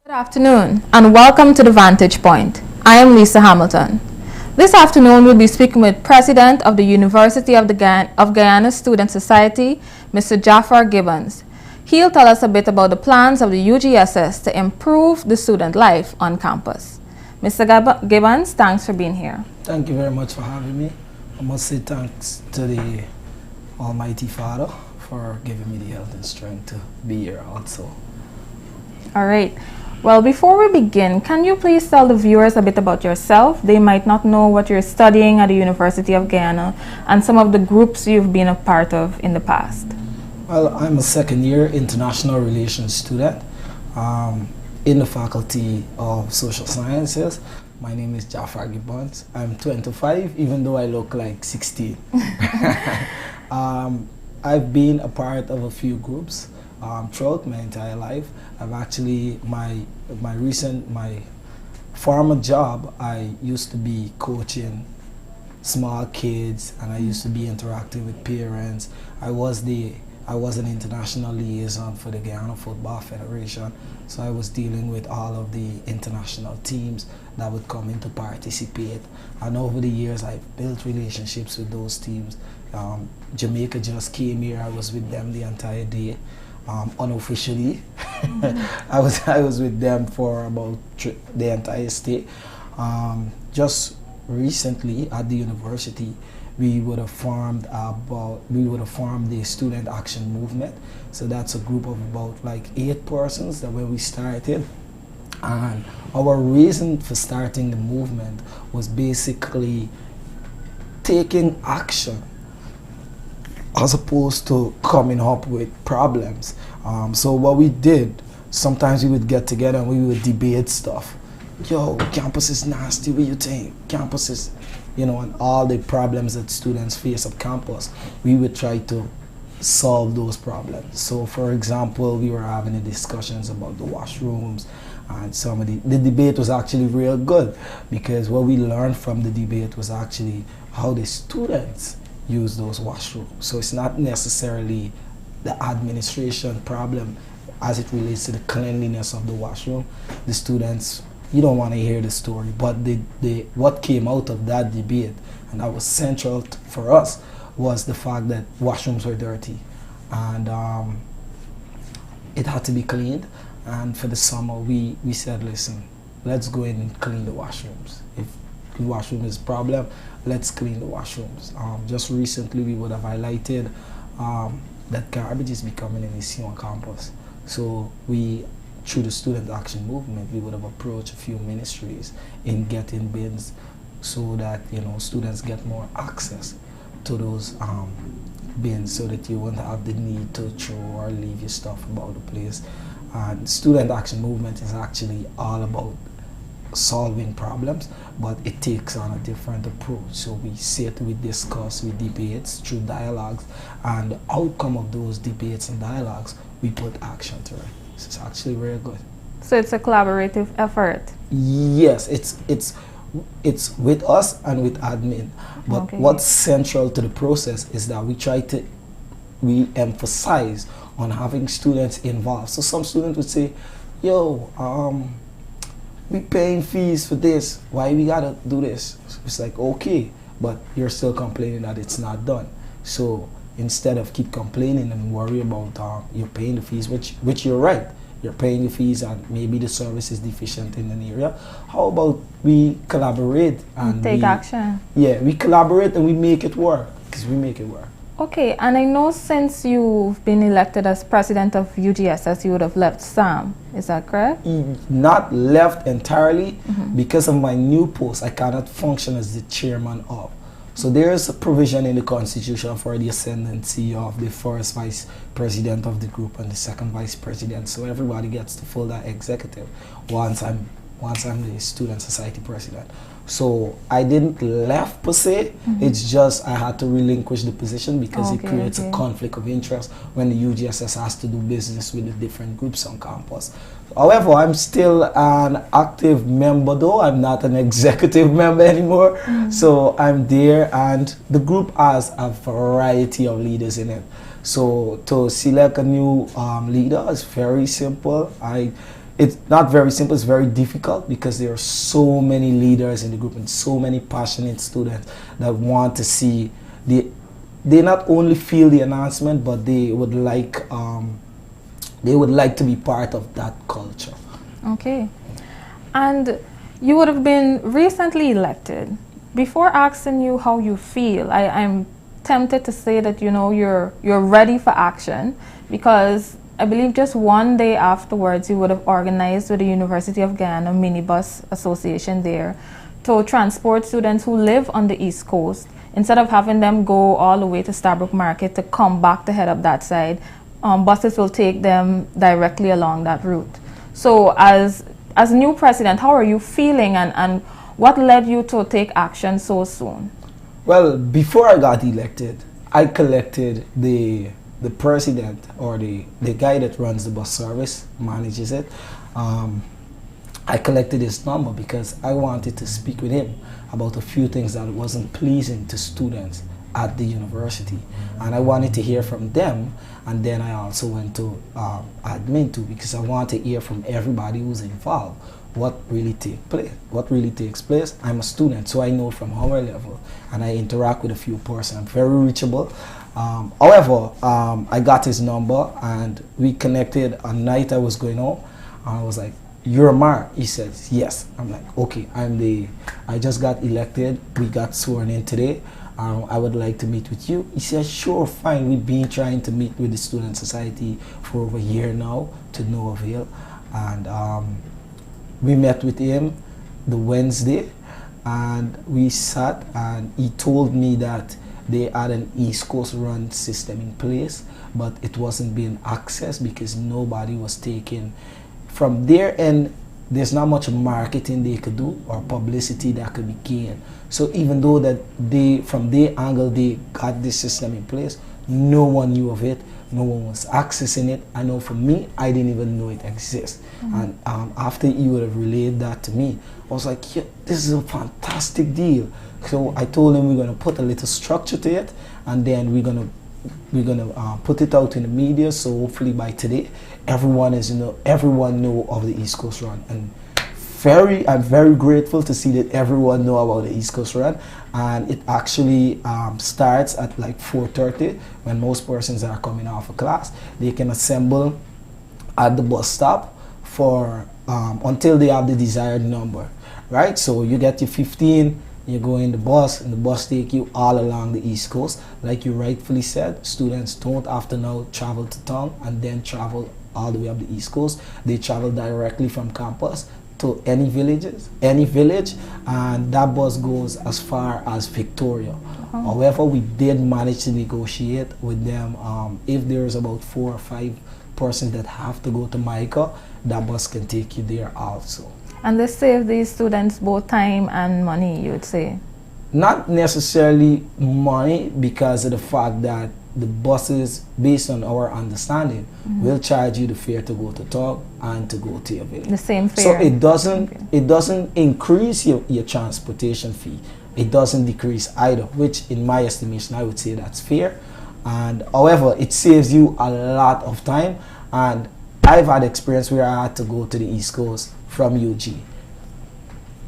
Good afternoon and welcome to the Vantage Point. I am Lisa Hamilton. This afternoon we'll be speaking with President of the University of Guyana Student Society, Mr. Jafar Gibbons. He'll tell us a bit about the plans of the UGSS to improve the student life on campus. Mr. Gibbons, thanks for being here. Thank you very much for having me. I must say thanks to the Almighty Father for giving me the health and strength to be here also. All right. Well, before we begin, can you please tell the viewers a bit about yourself? They might not know what you're studying at the University of Guyana and some of the groups you've been a part of in the past. Well, I'm a second-year international relations student in the Faculty of Social Sciences. My name is Jafar Gibbons. I'm 25, even though I look like 16. I've been a part of a few groups throughout my entire life. I've actually, my former job, I used to be coaching small kids and I used to be interacting with parents. I was an international liaison for the Guyana Football Federation, so I was dealing with all of the international teams that would come in to participate. And over the years, I've built relationships with those teams. Jamaica just came here. I was with them the entire day, unofficially. I was with them for about the entire stay. Just recently at the university, we would have formed the Student Action Movement. So that's a group of about like 8 persons that when we started. And our reason for starting the movement was basically taking action as opposed to coming up with problems. So what we did, sometimes we would get together and we would debate stuff. Yo, campus is nasty, what you think? Campus is, and all the problems that students face at campus, we would try to solve those problems. So for example, we were having the discussions about the washrooms, and some of the debate was actually real good, because what we learned from the debate was actually how the students use those washrooms. So it's not necessarily the administration problem as it relates to the cleanliness of the washroom. The students, you don't want to hear the story, but what came out of that debate, and that was central for us, was the fact that washrooms were dirty, and it had to be cleaned. And for the summer, we said, listen, let's go in and clean the washrooms. If the washroom is a problem, let's clean the washrooms. Just recently, we would have highlighted that garbage is becoming an issue on campus. So through the Student Action Movement, we would have approached a few ministries in getting bins so that students get more access to those bins, so that you won't have the need to throw or leave your stuff about the place. And Student Action Movement is actually all about solving problems, but it takes on a different approach. So we sit, we discuss, we debate through dialogues, and the outcome of those debates and dialogues, we put action to it. So it's actually very good. So it's a collaborative effort? Yes, it's with us and with admin. But okay. What's central to the process is that we emphasize on having students involved. So some students would say, yo, we paying fees for this, why we gotta do this? It's like, okay, but you're still complaining that it's not done. So instead of keep complaining and worry about you're paying the fees, which you're right, you're paying the fees and maybe the service is deficient in an area, how about we collaborate and take action? Yeah, we collaborate and we make it work, because we make it work. Okay, and I know since you've been elected as president of UGSS, you would have left SAM. Is that correct? Not left entirely. Because of my new post, I cannot function as the chairman of. So there is a provision in the Constitution for the ascendancy of the first vice president of the group and the second vice president. So everybody gets to fill that executive once I'm the student society president. So I didn't left per se, it's just I had to relinquish the position because it creates a conflict of interest when the UGSS has to do business with the different groups on campus. However, I'm still an active member though, I'm not an executive member anymore. So I'm there, and the group has a variety of leaders in it. So to select a new leader is very simple. it's not very simple, it's very difficult because there are so many leaders in the group and so many passionate students that want to see they not only feel the announcement, but they would like to be part of that culture. Okay. And you would have been recently elected. Before asking you how you feel, I'm tempted to say that you're ready for action, because I believe just one day afterwards you would have organized with the University of Guyana Minibus Association there to transport students who live on the East Coast. Instead of having them go all the way to Starbrook Market to come back to head up that side, buses will take them directly along that route. So as new president, how are you feeling, and what led you to take action so soon? Well, before I got elected, I collected the president, or the guy that runs the bus service, manages it. I collected his number because I wanted to speak with him about a few things that wasn't pleasing to students at the university, and I wanted to hear from them. And then I also went to admin too, because I want to hear from everybody who's involved what really takes place. I'm a student, so I know from our level, and I interact with a few persons. I'm very reachable. However, I got his number and we connected a night I was going home, and I was like, "You're Mark?" He says, "Yes." I'm like, "Okay, I just got elected. We got sworn in today. I would like to meet with you." He said, "Sure, fine." We've been trying to meet with the Student Society for over a year now, to no avail. And we met with him the Wednesday, and we sat, and he told me that they had an East Coast run system in place, but it wasn't being accessed because nobody was taking. From their end, there's not much marketing they could do or publicity that could be gained. So even though that from their angle, they got this system in place, no one knew of it, no one was accessing it. I know for me, I didn't even know it exists. And after he would have relayed that to me, I was like, yeah, this is a fantastic deal. So I told him we're going to put a little structure to it, and then we're gonna put it out in the media. So hopefully by today, everyone know of the East Coast Run. And I'm very grateful to see that everyone know about the East Coast Run. And it actually starts at like 4:30 when most persons are coming off of class. They can assemble at the bus stop for until they have the desired number, right? So you get your 15. You go in the bus, and the bus take you all along the East Coast. Like you rightfully said, students don't have to now travel to town and then travel all the way up the East Coast. They travel directly from campus to any village, and that bus goes as far as Victoria. However, we did manage to negotiate with them. If there's about 4 or 5 persons that have to go to Micah, that bus can take you there also. And this saved these students both time and money, you would say? Not necessarily money, because of the fact that the buses, based on our understanding, will charge you the fare to go to town and to go to your village. The same fare. So it doesn't increase your transportation fee. It doesn't decrease either, which in my estimation I would say that's fair. And however, it saves you a lot of time. And I've had experience where I had to go to the East Coast from UG.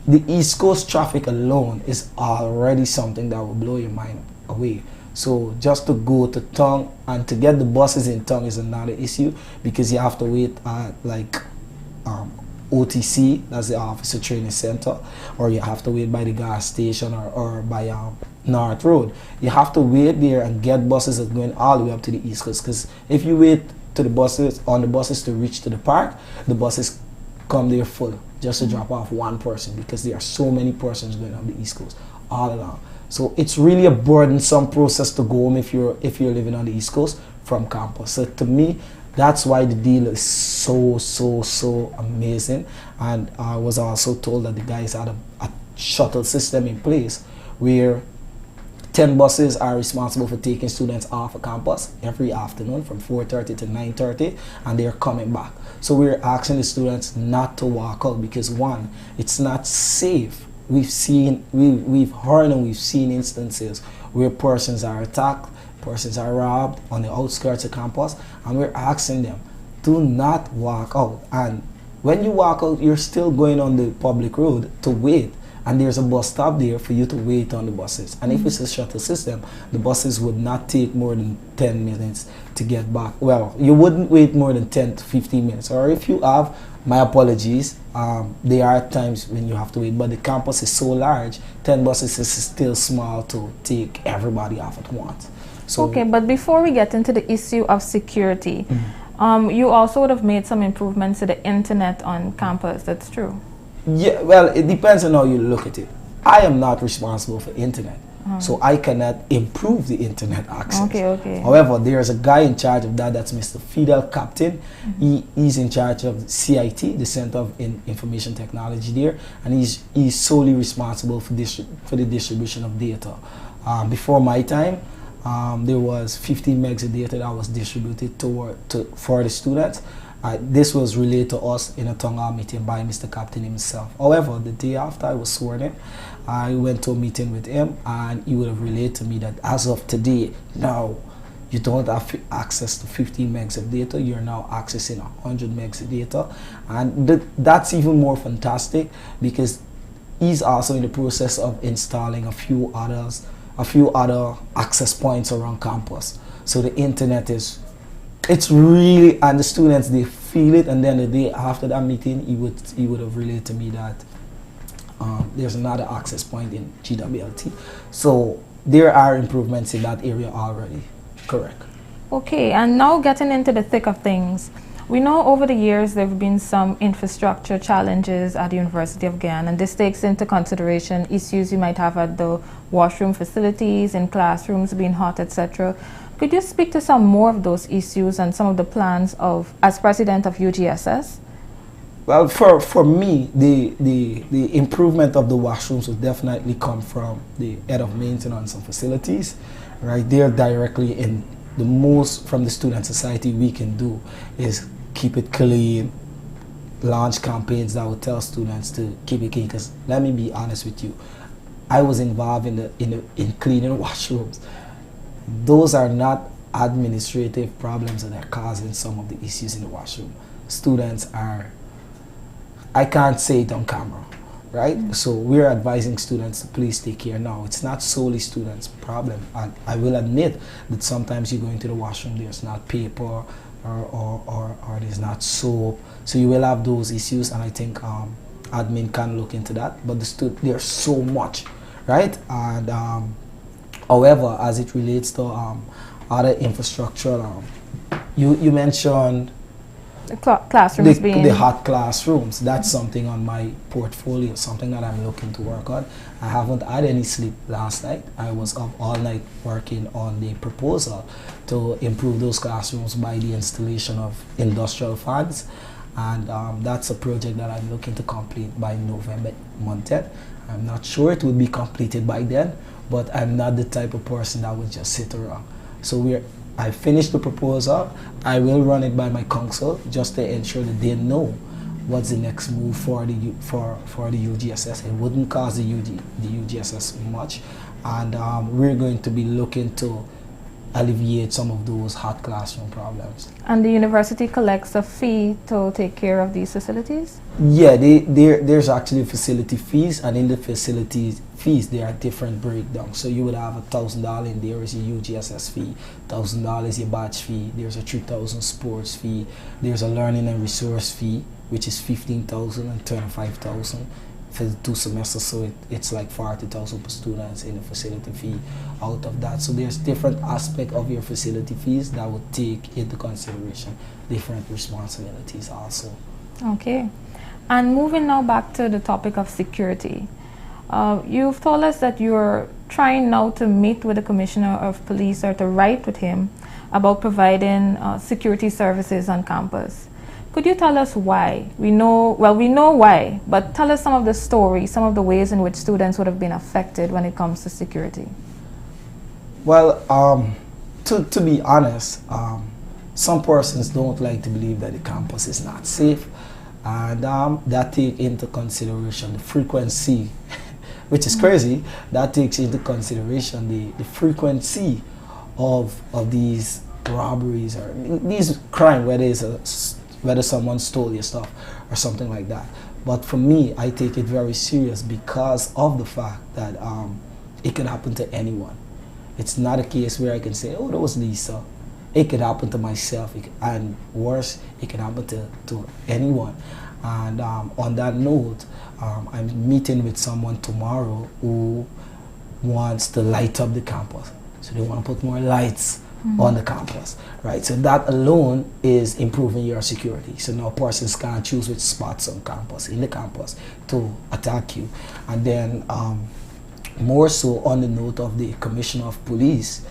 The East Coast traffic alone is already something that will blow your mind away. So just to go to town and to get the buses in town is another issue, because you have to wait at like OTC, that's the Officer Training Center, or you have to wait by the gas station or by North Road. You have to wait there and get buses that are going all the way up to the East Coast, because if you wait to the buses to reach to the park, the buses come there full just to drop off one person, because there are so many persons going up the East Coast all along. So it's really a burdensome process to go home if you're living on the East Coast from campus. So to me, that's why the deal is so amazing. And I was also told that the guys had a shuttle system in place where 10 buses are responsible for taking students off of campus every afternoon from 4:30 to 9:30, and they're coming back. So we're asking the students not to walk out, because one, it's not safe. We've heard and we've seen instances where persons are attacked, persons are robbed on the outskirts of campus, and we're asking them, do not walk out. And When you walk out, you're still going on the public road to wait. And there's a bus stop there for you to wait on the buses. And if it's a shuttle system, the buses would not take more than 10 minutes to get back. Well, you wouldn't wait more than 10 to 15 minutes. Or if you have, my apologies, there are times when you have to wait. But the campus is so large, 10 buses is still small to take everybody off at once. So okay, but before we get into the issue of security, you also would have made some improvements to the internet on campus. That's true. yeah, well, it depends on how you look at it. I am not responsible for internet, so I cannot improve the internet access. Okay. However, there's a guy in charge of that. That's Mr. Fidel Captain. He's in charge of CIT, the Center of Information Technology there, and he's solely responsible for the distribution of data. Before my time, there was 15 megs of data that was distributed for the students. This was relayed to us in a town hall meeting by Mr. Captain himself. However, the day after I was sworn in, I went to a meeting with him, and he would have relayed to me that as of today, now you don't have access to 15 megs of data. You're now accessing 100 megs of data, and that's even more fantastic because he's also in the process of installing a few other access points around campus. So the internet it's really, and the students, they feel it. And then the day after that meeting, he would have relayed to me that there's another access point in GWLT. So there are improvements in that area already. Correct. Okay, and now getting into the thick of things. We know over the years there have been some infrastructure challenges at the University of Guyana, and this takes into consideration issues you might have at the washroom facilities, in classrooms being hot, etc. Could you speak to some more of those issues and some of the plans as president of UGSS? Well, for me, the improvement of the washrooms will definitely come from the head of maintenance and facilities. Right there, directly in the most from the student society we can do is keep it clean, launch campaigns that would tell students to keep it clean. Because let me be honest with you, I was involved in cleaning washrooms. Those are not administrative problems that are causing some of the issues in the washroom. Students are, I can't say it on camera, right? So we're advising students to please take care now. It's not solely students' problem. I will admit that sometimes you go into the washroom, there's not paper or there's not soap. So you will have those issues, and I think admin can look into that. But there's so much, right? And however, as it relates to other infrastructure, you mentioned classrooms the hot classrooms. That's something on my portfolio, something that I'm looking to work on. I haven't had any sleep last night. I was up all night working on the proposal to improve those classrooms by the installation of industrial fans, and that's a project that I'm looking to complete by November month end. I'm not sure it will be completed by then, but I'm not the type of person that would just sit around. So I finished the proposal. I will run it by my council just to ensure that they know what's the next move for the UGSS. It wouldn't cost the UGSS much, and we're going to be looking to alleviate some of those hot classroom problems. And the university collects a fee to take care of these facilities? Yeah, there's actually facility fees, and in the facility fees there are different breakdowns. So you would have $1,000 in there is your UGSS fee, $1,000 your batch fee, there's a $3,000 sports fee, there's a learning and resource fee, which is $15,000 and $25,000 for the 2 semesters, so it's like $40,000 per student in the facility fee out of that. So there's different aspects of your facility fees that would take into consideration different responsibilities also. Okay, and moving now back to the topic of security. You've told us that you're trying now to meet with the Commissioner of Police or to write with him about providing security services on campus. Could you tell us why? We know why, but tell us some of the stories, some of the ways in which students would have been affected when it comes to security. Well, to be honest, some persons don't like to believe that the campus is not safe, and that take into consideration the frequency, which is crazy. That takes into consideration the frequency of these robberies or these crime, whether it's a whether someone stole your stuff or something like that. But for me, I take it very serious because of the fact that it could happen to anyone. It's not a case where I can say, oh, that was Lisa. It could happen to myself, and worse, it can happen to anyone. And on that note, I'm meeting with someone tomorrow who wants to light up the campus. So they want to put more lights on the campus, right? So that alone is improving your security. So now persons can choose which spots on campus, in the campus, to attack you. And then more so on the note of the Commissioner of Police,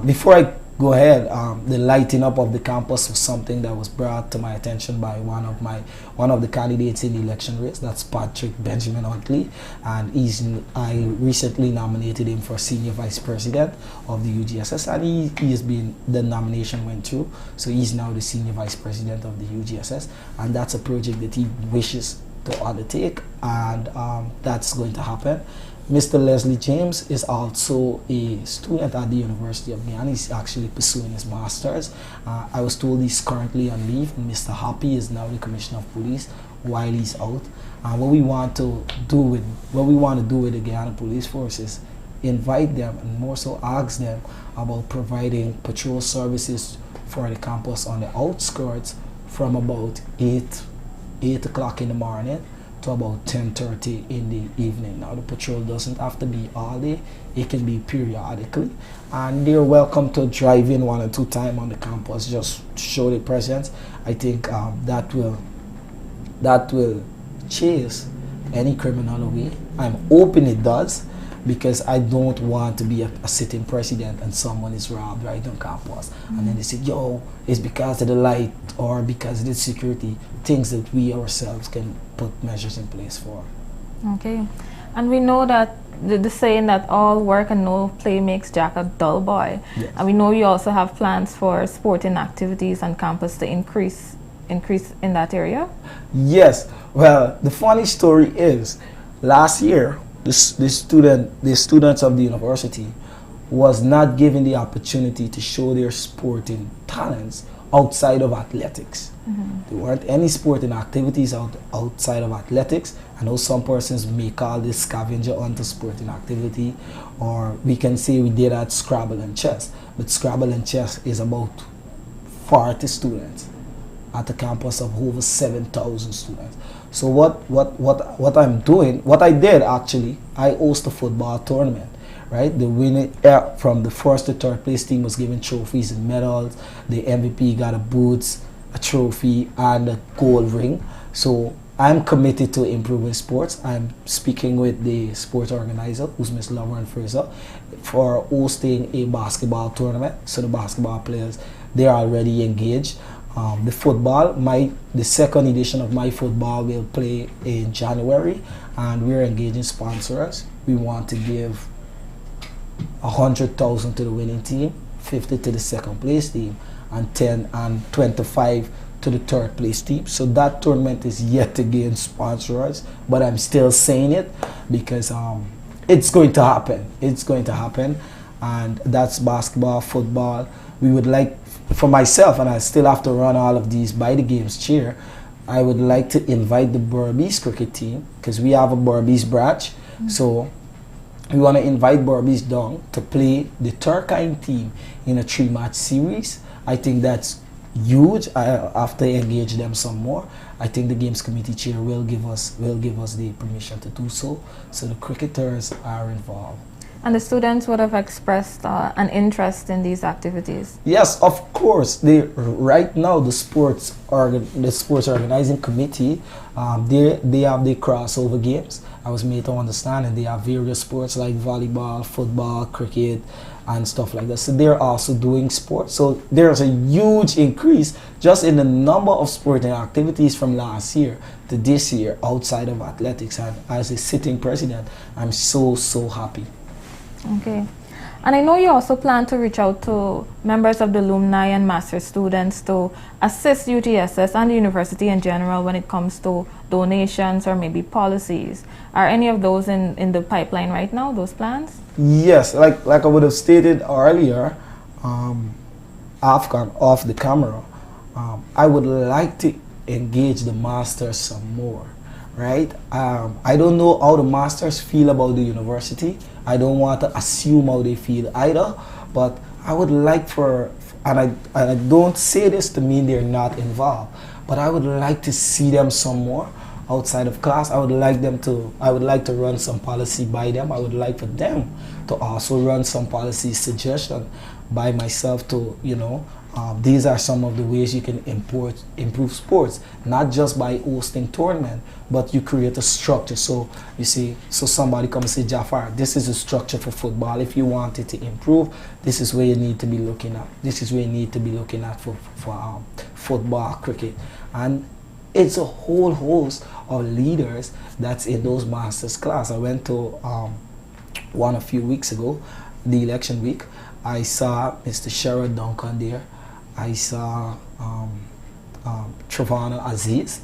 before I go ahead, the lighting up of the campus was something that was brought to my attention by one of the candidates in the election race. That's Patrick Benjamin Huntley, and I recently nominated him for Senior Vice President of the UGSS, and he has been, the nomination went through, so he's now the Senior Vice President of the UGSS, and that's a project that he wishes to undertake, and that's going to happen. Mr. Leslie James is also a student at the University of Guyana. He's actually pursuing his master's. I was told he's currently on leave. Mr. Happy is now the Commissioner of Police while he's out. What we want to do with the Guyana Police Force is invite them and more so ask them about providing patrol services for the campus on the outskirts from about 8 o'clock in the morning to about 10:30 in the evening. Now the patrol doesn't have to be all day, it can be periodically, and they're welcome to drive in 1 or 2 times on the campus, just show their presence. I think that will chase any criminal away. I'm hoping it does, because I don't want to be a sitting president and someone is robbed right on campus, and then they say, yo, it's because of the light or because of the security, things that we ourselves can put measures in place for. Okay. And we know that the saying that all work and no play makes Jack a dull boy. Yes. And we know you also have plans for sporting activities on campus to increase in that area. Yes. Well, the funny story is, last year, the students of the university was not given the opportunity to show their sporting talents outside of athletics. There weren't any sporting activities outside of athletics. I know some persons may call this scavenger onto sporting activity, or we can say we did at Scrabble and chess. But Scrabble and chess is about 40 students at a campus of over 7,000 students. So what I'm doing, what I did actually, I host a football tournament, right? The winner from the first to third place team was given trophies and medals. The MVP got a boots, a trophy, and a gold ring. So I'm committed to improving sports. I'm speaking with the sports organizer, who's Miss Lauren Fraser, for hosting a basketball tournament. So the basketball players, they're already engaged. The football, the second edition of my football will play in January, and we're engaging sponsors. We want to give 100,000 to the winning team, 50 to the second place team, and 10 and 25 to the third place team. So that tournament is yet to gain sponsors, but I'm still saying it because it's going to happen. It's going to happen, and that's basketball, football. We would like, for myself, and I still have to run all of these by the games chair, I would like to invite the Berbice cricket team, because we have a Berbice branch. So we want to invite Berbice down to play the Turkine team in a 3-match series. I think that's huge. I have to engage them some more. I think the games committee chair will give us the permission to do so. So the cricketers are involved. And the students would have expressed an interest in these activities. Yes, of course. Right now the sports organizing committee, they have the crossover games. I was made to understand, and they have various sports like volleyball, football, cricket, and stuff like that. So they're also doing sports. So there's a huge increase just in the number of sporting activities from last year to this year outside of athletics. And as a sitting president, I'm so happy. Okay. And I know you also plan to reach out to members of the alumni and master students to assist UGSS and the university in general when it comes to donations or maybe policies. Are any of those in the pipeline right now, those plans? Yes, like I would have stated earlier, off the camera, I would like to engage the masters some more, right? I don't know how the masters feel about the university. I don't want to assume how they feel either, but I would like for, and I don't say this to mean they're not involved, but I would like to see them some more outside of class. I would like to run some policy by them. I would like for them to also run some policy suggestion by myself to, these are some of the ways you can improve sports, not just by hosting tournament, but you create a structure. So you see, so somebody comes and say, Jafar, this is a structure for football. If you want it to improve, this is where you need to be looking at. This is where you need to be looking at for football, cricket. And it's a whole host of leaders that's in those masters class. I went to one a few weeks ago, the election week. I saw Mr. Sherrod Duncan there. I saw Travana Aziz,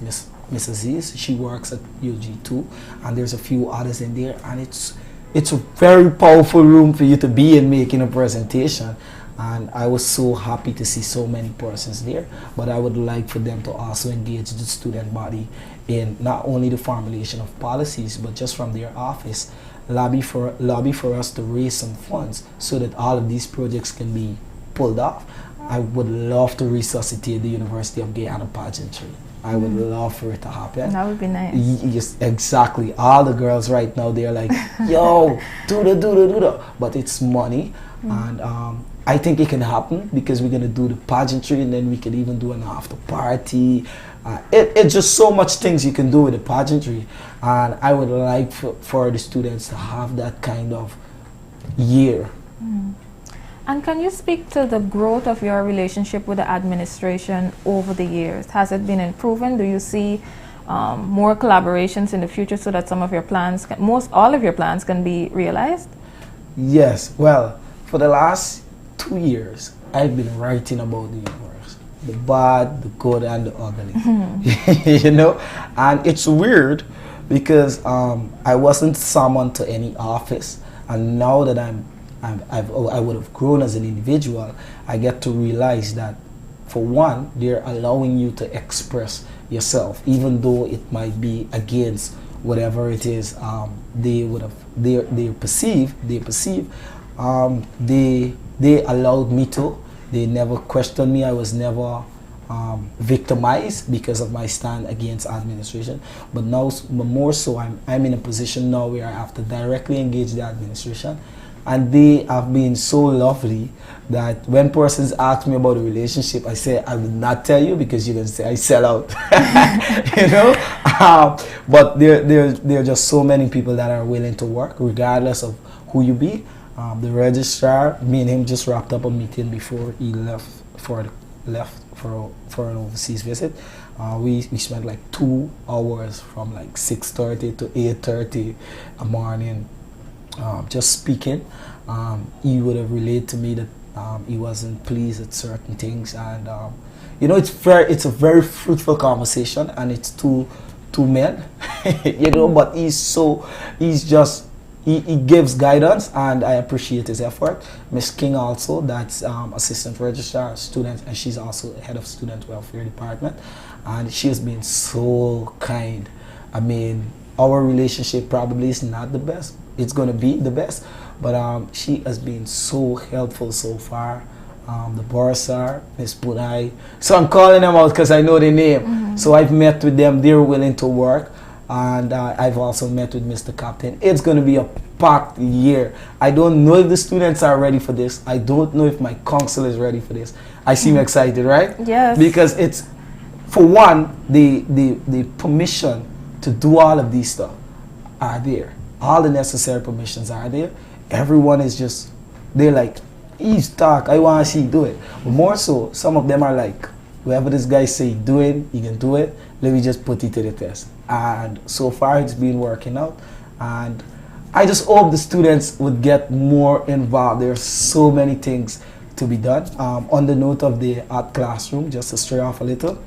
Miss Aziz. She works at UG2, and there's a few others in there. And it's a very powerful room for you to be in making a presentation. And I was so happy to see so many persons there. But I would like for them to also engage the student body in not only the formulation of policies, but just from their office, lobby for us to raise some funds so that all of these projects can be pulled off. I would love to resuscitate the University of Guyana pageantry. I would love for it to happen. That would be nice. Yes, exactly. All the girls right now, they're like, yo, do the. But it's money. And I think it can happen because we're going to do the pageantry, and then we can even do an after party. It's just so much things you can do with the pageantry. And I would like for the students to have that kind of year. And can you speak to the growth of your relationship with the administration over the years? Has it been improving? Do you see more collaborations in the future so that some of your plans, all of your plans can be realized? Yes. Well, for the last 2 years, I've been writing about the universe. The bad, the good, and the ugly. And it's weird because I wasn't summoned to any office, and now that I would have grown as an individual, I get to realize that, for one, they're allowing you to express yourself, even though it might be against whatever it is they perceive. They allowed me to. They never questioned me. I was never victimized because of my stand against administration. But now, more so, I'm in a position now where I have to directly engage the administration. And they have been so lovely that when persons ask me about a relationship, I say I will not tell you because you're going to say I sell out. But there are just so many people that are willing to work regardless of who you be. The registrar, me and him just wrapped up a meeting before he left for an overseas visit. We spent like 2 hours from like 6:30 to 8:30 in the morning. Just speaking. He would have relayed to me that he wasn't pleased at certain things, and it's a very fruitful conversation, and it's two men, but he gives guidance, and I appreciate his effort. Miss King also, that's assistant registrar student, and she's also head of student welfare department, and she has been so kind. I mean, our relationship probably is not the best. It's going to be the best, but she has been so helpful so far. The Borsar, Miss Punai. So I'm calling them out because I know their name. So I've met with them. They're willing to work. And I've also met with Mr. Captain. It's going to be a packed year. I don't know if the students are ready for this. I don't know if my council is ready for this. I seem excited, right? Yes. Because it's, for one, the permission to do all of these stuff are there. All the necessary permissions are there. Everyone is just, they're like, he's talk, I want to see you do it. But more so, some of them are like, whatever this guy say do it, you can do it. Let me just put it to the test. And so far it's been working out. And I just hope the students would get more involved. There's so many things to be done. On the note of the art classroom, just to stray off a little,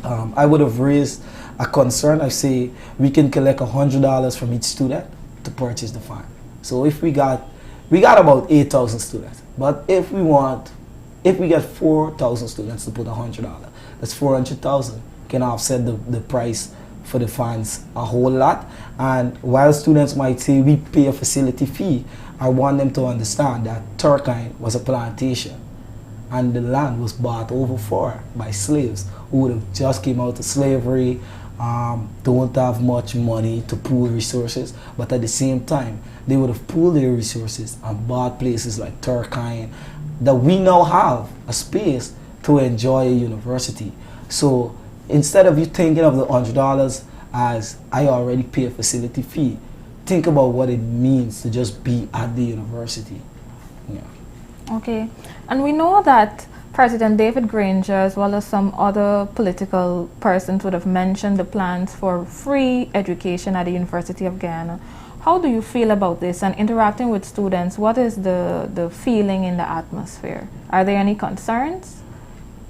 I would have raised a concern. I say we can collect $100 from each student to purchase the fan. So if we got about 8,000 students, but if we get 4,000 students to put $100, That's 400,000. Can offset the price for the fans a whole lot. And while students might say we pay a facility fee, I want them to understand that Turkine was a plantation and the land was bought over for by slaves who would have just came out of slavery, don't have much money to pool resources, but at the same time they would have pooled their resources and bought places like Turkine that we now have a space to enjoy a university. So instead of you thinking of the $100 as I already pay a facility fee, think about what it means to just be at the university. Yeah. Okay, and we know that President David Granger, as well as some other political persons, would have mentioned the plans for free education at the University of Guyana. How do you feel about this? And interacting with students, what is the feeling in the atmosphere? Are there any concerns?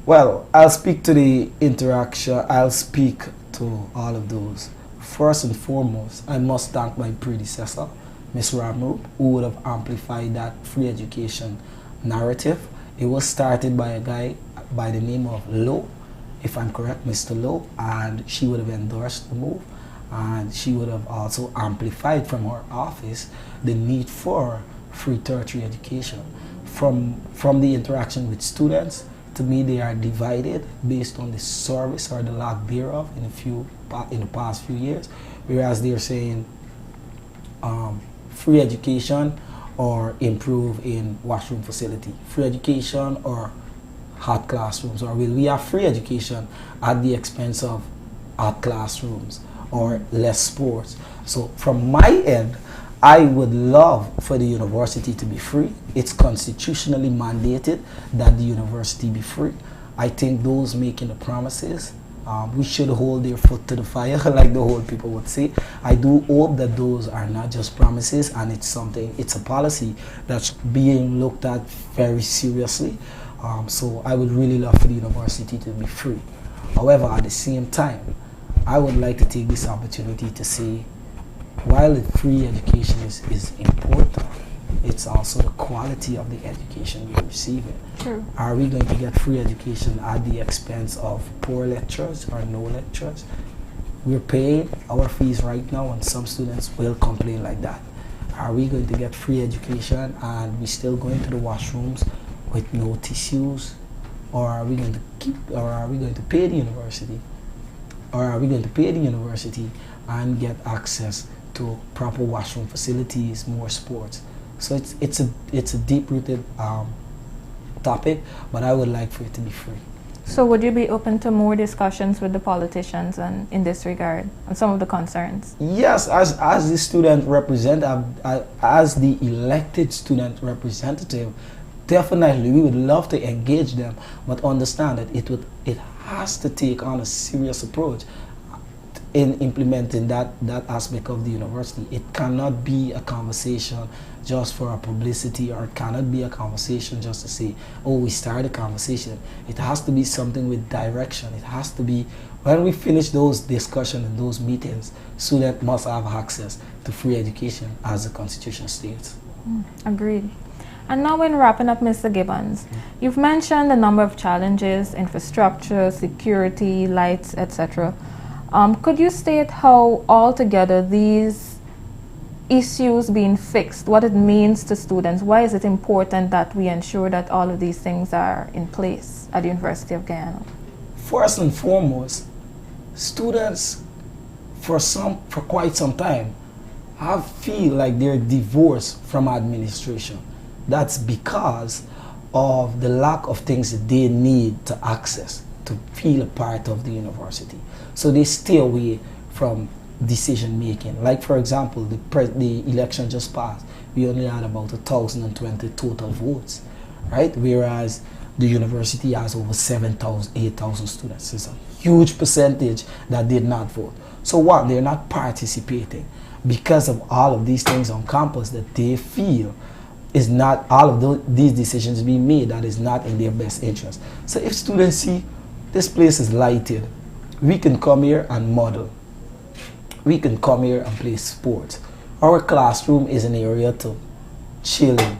Well, I'll speak to the interaction. I'll speak to all of those. First and foremost, I must thank my predecessor, Ms. Ramroop, who would have amplified that free education narrative. It was started by a guy by the name of Lowe, if I'm correct, Mr. Lowe, and she would have endorsed the move, and she would have also amplified from her office the need for free tertiary education. From the interaction with students, to me they are divided based on the service or the lack thereof in the past few years, whereas they're saying free education or improve in washroom facility, free education or hot classrooms, or will we have free education at the expense of hot classrooms or less sports? So from my end, I would love for the university to be free. It's constitutionally mandated that the university be free. I think those making the promises, we should hold their foot to the fire, like the old people would say. I do hope that those are not just promises, and it's a policy that's being looked at very seriously. So I would really love for the university to be free. However, at the same time, I would like to take this opportunity to say, while the free education is important, it's also the quality of the education you're receiving. True. Are we going to get free education at the expense of poor lecturers or no lecturers? We're paying our fees right now, and some students will complain like that. Are we going to get free education and we still going to the washrooms with no tissues? Or are we going to pay the university? Or are we going to pay the university and get access to proper washroom facilities, more sports? So it's a deep-rooted topic, but I would like for it to be free. So would you be open to more discussions with the politicians and in this regard on some of the concerns? Yes, as the student representative, as the elected student representative, definitely we would love to engage them, but understand that it has to take on a serious approach in implementing that aspect of the university. It cannot be a conversation just for a publicity, or it cannot be a conversation just to say, oh, we started a conversation. It has to be something with direction. It has to be, when we finish those discussions and those meetings, students must have access to free education as the Constitution states. Agreed. And now in wrapping up, Mr. Gibbons, you've mentioned a number of challenges: infrastructure, security, lights, etc. Could you state how altogether these issues being fixed, what it means to students? Why is it important that we ensure that all of these things are in place at the University of Guyana? First and foremost, students for quite some time feel like they're divorced from administration. That's because of the lack of things that they need to access to feel a part of the university. So they stay away from decision making. Like, for example, the election just passed. We only had about 1,020 total votes, right? Whereas the university has over 7,000, 8,000 students. It's a huge percentage that did not vote. So what? They're not participating because of all of these things on campus that they feel is not, all of these decisions being made that is not in their best interest. So if students see this place is lighted, we can come here and model. We can come here and play sports. Our classroom is an area to chill in.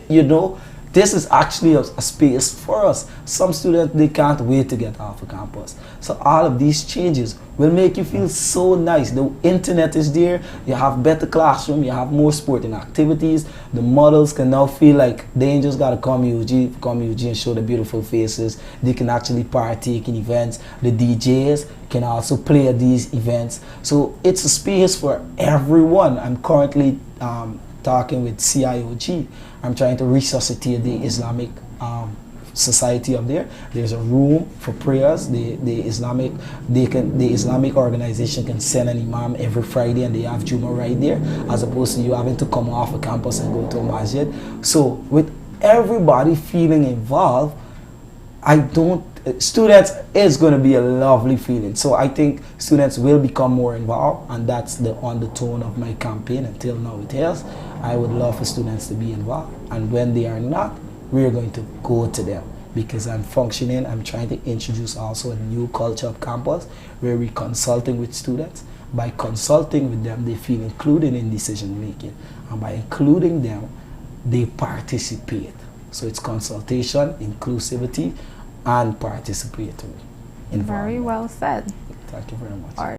You know, this is actually a space for us. Some students, they can't wait to get off the campus. So all of these changes will make you feel so nice. The internet is there, you have better classroom, you have more sporting activities. The models can now feel like they ain't just gotta come UG and show the beautiful faces. They can actually partake in events. The DJs can also play at these events. So it's a space for everyone. I'm currently talking with CIOG. I'm trying to resuscitate the Islamic society up there. There's a room for prayers. The Islamic organization can send an imam every Friday, and they have Juma right there, as opposed to you having to come off a campus and go to a masjid. So with everybody feeling involved, students is going to be a lovely feeling. So I think students will become more involved, and that's the undertone of my campaign. Until now it is. I would love for students to be involved, and when they are not, we're going to go to them, because I'm trying to introduce also a new culture of campus where we're consulting with students. By consulting with them, they feel included in decision making, and by including them, they participate. So it's consultation, inclusivity, and participatory environment. Very well said. Thank you very much. All right.